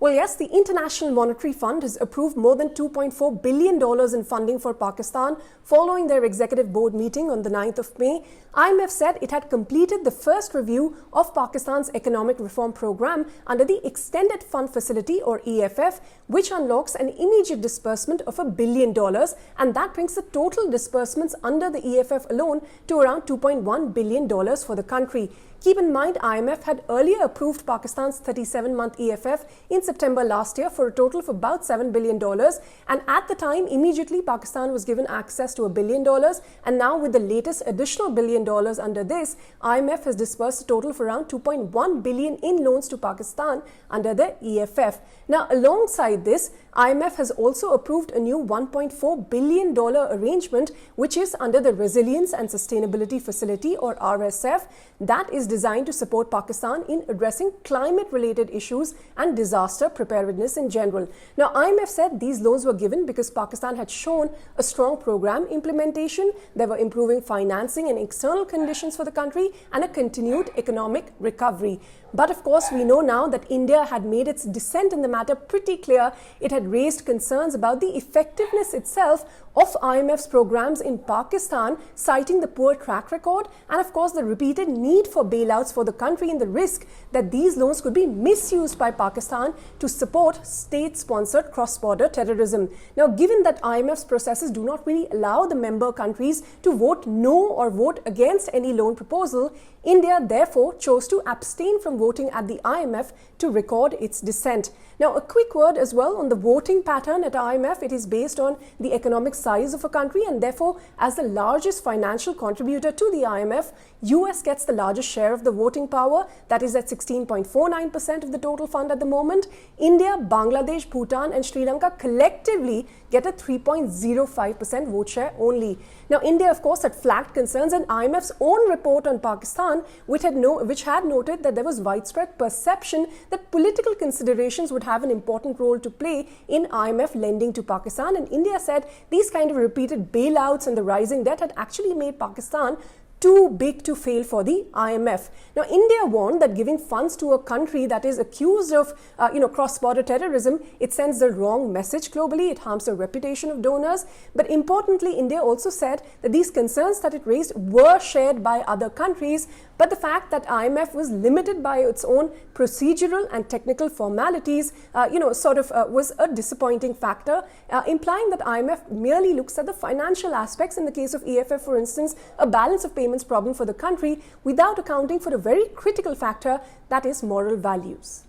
Well, yes, the International Monetary Fund has approved more than $2.4 billion in funding for Pakistan following their executive board meeting on the 9th of May. IMF said it had completed the first review of Pakistan's economic reform program under the Extended Fund Facility or EFF, which unlocks an immediate disbursement of $1 billion, and that brings the total disbursements under the EFF alone to around $2.1 billion for the country. Keep in mind, IMF had earlier approved Pakistan's 37-month EFF in September last year for a total of about $7 billion. And at the time, immediately Pakistan was given access to $1 billion. And now with the latest additional $1 billion under this, IMF has disbursed a total of around $2.1 billion in loans to Pakistan under the EFF. Now, alongside this, IMF has also approved a new $1.4 billion arrangement, which is under the Resilience and Sustainability Facility or RSF. That is designed to support Pakistan in addressing climate-related issues and disaster preparedness in general. Now, IMF said these loans were given because Pakistan had shown a strong program implementation. They were improving financing and external conditions for the country and a continued economic recovery. But of course, we know now that India had made its dissent in the matter pretty clear. It had raised concerns about the effectiveness itself of IMF's programs in Pakistan, citing the poor track record and of course the repeated need for bailouts for the country and the risk that these loans could be misused by Pakistan to support state-sponsored cross-border terrorism. Now, given that IMF's processes do not really allow the member countries to vote no or vote against any loan proposal, India therefore chose to abstain from voting at the IMF to record its dissent. Now, a quick word as well on the voting pattern at IMF. It is based on the economic size of a country, and therefore, as the largest financial contributor to the IMF, US gets the largest share of the voting power. That is at 16.49% of the total fund at the moment. India, Bangladesh, Bhutan and Sri Lanka collectively get a 3.05% vote share only. Now, India, of course, had flagged concerns in IMF's own report on Pakistan, which had noted that there was widespread perception that political considerations would have an important role to play in IMF lending to Pakistan. And India said these kind of repeated bailouts and the rising debt had actually made Pakistan too big to fail for the IMF. Now, India warned that giving funds to a country that is accused of, cross-border terrorism, it sends the wrong message globally. It harms the reputation of donors. But importantly, India also said that these concerns that it raised were shared by other countries. But the fact that IMF was limited by its own procedural and technical formalities, was a disappointing factor, implying that IMF merely looks at the financial aspects. In the case of EFF, for instance, a balance of payments problem for the country without accounting for a very critical factor, that is moral values.